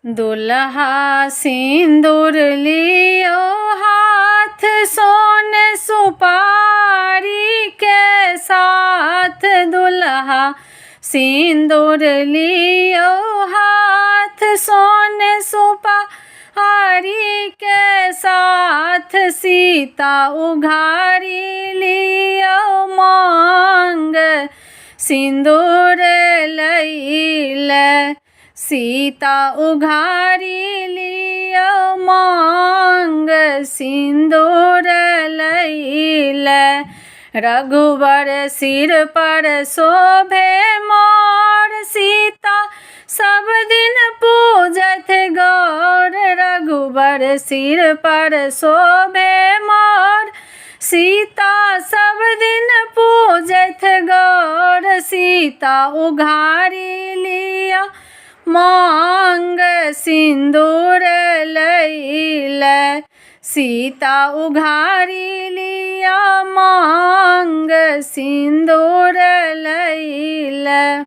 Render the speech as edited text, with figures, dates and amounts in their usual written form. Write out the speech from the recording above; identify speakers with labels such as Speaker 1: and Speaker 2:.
Speaker 1: दुल्हा सिंदूर लियो हाथ, सोन सुपारी के साथ। दुल्हा सिंदूर लियो हाथ, सोन सुपारी के साथ। सीता उघारी लियो मांग, सिंदूर लैले। सीता उघारी लियो मांग, सिंदूर लैले। रघुवर सिर पर शोभे मोर, सीता सब दिन पूजत गौर। रघुवर सिर पर शोभे मोर, सीता सब दिन पूजत गौर। सीता उघारी लिया मांग, सिंदूर लैले। सीता उघारी लिया मांग, सिंदूर